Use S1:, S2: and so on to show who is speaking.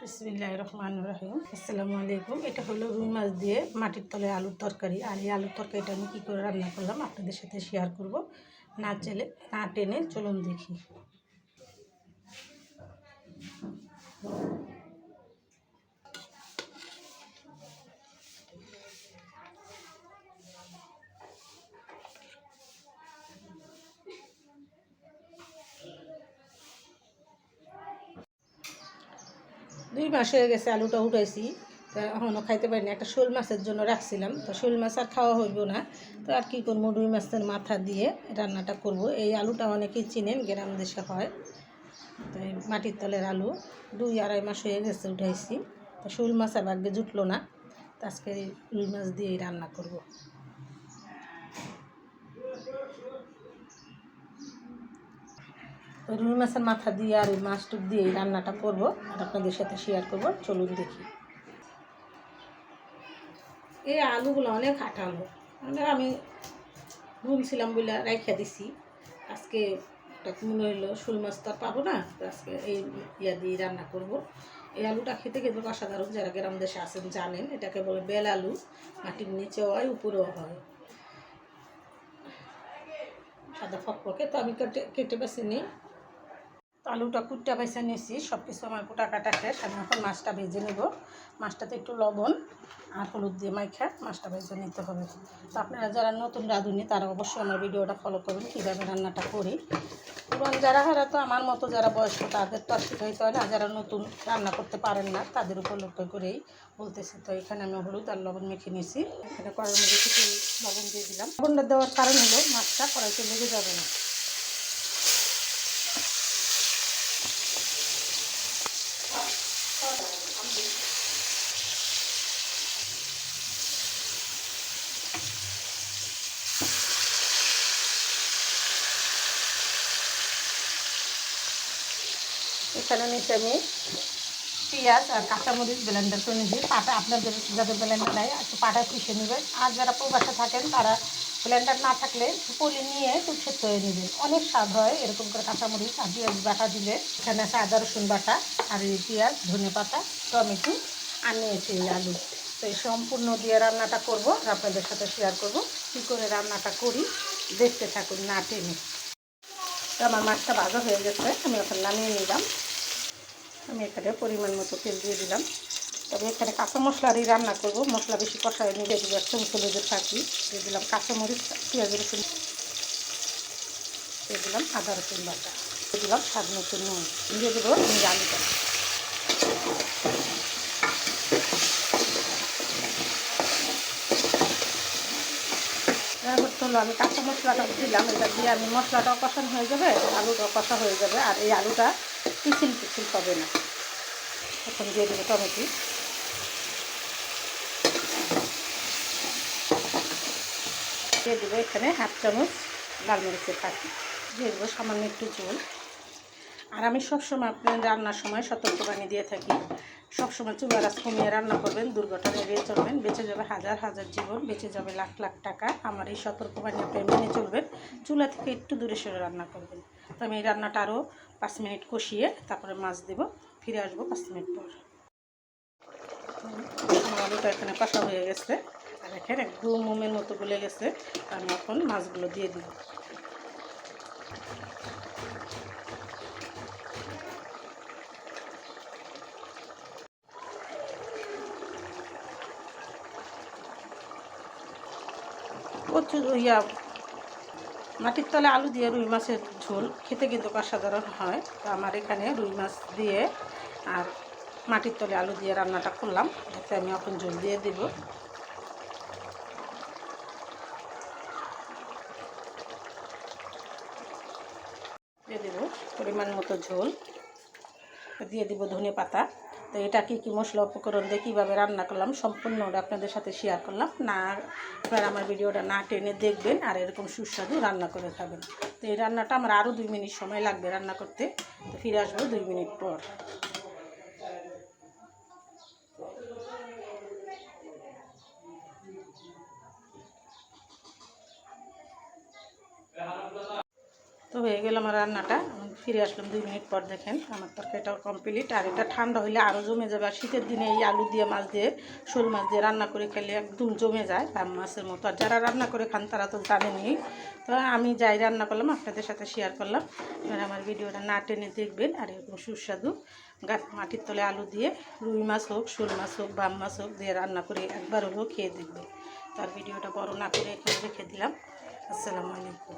S1: বিসমিল্লাহির রহমানির রহিম। আসসালামু আলাইকুম। এটা হলো রুই মাছ দিয়ে মাটির তলে আলুর তরকারি। আর এই আলুর তরকারিটা আমি কী করে রান্না করলাম আপনাদের সাথে শেয়ার করব। না টেনে চলুন দেখি। 2 মাস হয়ে গেছে আলুটা উঠাইছি, তা এখনও খাইতে পারিনি। একটা শোল মাছের জন্য রাখছিলাম, তো শোল মাছ আর খাওয়া হইব না, তো আর কী করবো, রুই মাছের মাথা দিয়ে রান্নাটা করব। এই আলুটা অনেকেই চিনেন, গ্রাম দেশে হয়। তো এই মাটির তলের আলু 2-2.5 মাস হয়ে গেছে উঠাইছি, তো শোল মাছ আর ভাগ্যে জুটলো না, তো আজকে রুই মাছ দিয়েই রান্না করব। রুই মাছের মাথা দিয়ে আর ওই মাছটুক দিয়ে রান্নাটা করব আর আপনাদের সাথে শেয়ার করব। চলুন দেখি। এই আলুগুলো অনেক আঠালো, মানে আমি ভুলছিলাম বলে রাইখা দিছি। আজকে মনে হইলো শোল মাছ তো আর পাবো না, তো আজকে এই ইয়া দিয়ে রান্না করব। এই আলুটা খেতে খেতে অসাধারণ। যারা গ্রাম দেশে আছেন জানেন, এটাকে বলে বেল আলু। মাটির নিচেও হয়, উপরেও হয়, সাদা ফকফকে। তো আমি কেটে বেছে নিই। তো আলুটা কুটটা বেছে নিয়েছি, সব কিছু আমার কুটা কাটা শেষ। আমি এখন মাছটা ভেজে নেব। মাছটাতে একটু লবণ আর হলুদ দিয়ে মাইখা মাছটা ভেজে নিতে হবে। তো আপনারা যারা নতুন রাঁধুনি তারা অবশ্যই আমার ভিডিওটা ফলো করবেন, কীভাবে রান্নাটা করি। এবং যারা তো আমার মতো যারা বয়স্ক তাদের তো আর শিখাইতে হয় না, যারা নতুন রান্না করতে পারেন না তাদের উপর লক্ষ্য করেই বলতেছি। তো এখানে আমি হলুদ আর লবণ মেখে নিয়েছি। এখানে কড়াইয়ের মধ্যে কিছু লবণ দিয়ে দিলাম। লবণটা দেওয়ার কারণ হলো মাছটা কড়াইতে লেগে যাবে না। এখানে নিচে আমি পেঁয়াজ আর কাঁচামরিচ ব্লেন্ডার করে নিয়েছি। পাটা আপনাদের যাদের ব্লেন্ডার নেয় একটু পাটা পিষে নেবেন। আর যারা প্রবাসে থাকেন তারা ব্লেন্ডার না থাকলে পলি নিয়ে একটু সেদ্ধ হয়ে নেবেন, অনেক স্বাদ হয় এরকম করে কাঁচামরিচ আর পেঁয়াজ বাটা দিলে। এখানে আছে আদা রসুন বাটা আর এই পেঁয়াজ, ধনে পাতা, টমেটো আর নিয়েছি এই আলু। তো এই সম্পূর্ণ দিয়ে রান্নাটা করব আর আপনাদের সাথে শেয়ার করব কী করে রান্নাটা করি। দেখতে থাকুন না টেনে। তো আমার মাছটা ভাজা হয়ে গেছে, আমি এখন নামিয়ে নিলাম। আমি এখানে পরিমাণ মতো তেল দিয়ে দিলাম। তবে এখানে কাঁচা মশলারই রান্না করব, মশলা বেশি কষায় নিয়ে দিব। একদম হলুদের পাখি দিয়ে দিলাম, কাঁচামরিচ, পেঁয়াজ রসুন দিয়ে দিলাম, আদা রসুন বাটা দিয়ে দিলাম, স্বাদ মতো নুন দিয়ে দেবো। আমি আলুটা হলো আমি কাঁচা মশলাটা দিলাম। এটা দিয়ে আমি মশলাটাও কষানো হয়ে যাবে, আলুটাও কষা হয়ে যাবে, আর এই আলুটা পিছিল পিছিল হবে না। এখন দিয়ে দেবো টমেটো, দিয়ে দেবো এখানে 1/2 চামচ লাল মরিচের পাখি, দিয়ে দেবো সামান্য একটু ঝোল। আর আমি সবসময় আপনার রান্নার সময় সতর্কবাণী দিয়ে থাকি, সবসময় চুলার আঁচ কমিয়ে রান্না করবেন, দুর্ঘটনা এড়িয়ে চলবেন। বেঁচে যাবে হাজার হাজার জীবন, বেঁচে যাবে লাখ লাখ টাকা। আমার এই সতর্কবাণী আপনি মেনে চলবেন। চুলা থেকে একটু দূরে সরে রান্না করবেন। তো আমি এই রান্নাটা আরও 5 মিনিট কষিয়ে তারপরে মাছ দেব। ফিরে আসবো 5 মিনিট পর। আমার আলুটা এখানে কষা হয়ে গেছে আর এখানে একদম মোমের মতো গলে গেছে। আমি এখন মাছগুলো দিয়ে দিব। মাটির তলে আলু দিয়ে রুই মাছের ঝোল খেতে কিন্তু অসাধারণ হয়। তো আমার এখানে রুই মাছ দিয়ে আর মাটির তলে আলু দিয়ে রান্নাটা করলাম। এতে আমি এখন ঝোল দিয়ে দেব। দিয়ে দেব পরিমাণ মতো ঝোল, দিয়ে দেব ধনে পাতা। তো এটা কী মশলা উপকরণ দিয়ে কীভাবে রান্না করলাম সম্পূর্ণটা আপনাদের সাথে শেয়ার করলাম। না আপনারা আমার ভিডিওটা না টেনে দেখবেন আর এরকম সুস্বাদু রান্না করে খাবেন। তো এই রান্নাটা আমার আরও 2 মিনিট সময় লাগবে রান্না করতে। তো ফিরে আসবো 2 মিনিট পর। তো হয়ে গেল আমার রান্নাটা, ফিরে আসলাম 2 মিনিট পর। দেখেন আমার তরকারিটাও কমপ্লিট। আর এটা ঠান্ডা হলে আরও জমে যাবে। আর শীতের দিনে এই আলু দিয়ে মাছ দিয়ে শোল মাছ দিয়ে রান্না করে খেলে একদম জমে যায় বাম মাছের মতো। আর যারা রান্না করে খান তারা তো জানেনই। তো আমি যাই রান্না করলাম আপনাদের সাথে শেয়ার করলাম। এবার আমার ভিডিওটা না টেনে দেখবেন। আর এরকম সুস্বাদু মাটির তলে আলু দিয়ে রুই মাছ হোক, শোল মাছ হোক, বাম মাছ হোক দিয়ে রান্না করে একবার হলেও খেয়ে দেখবেন। তার ভিডিওটা বড় না করে এখানে রেখে দিলাম। আসসালামু আলাইকুম।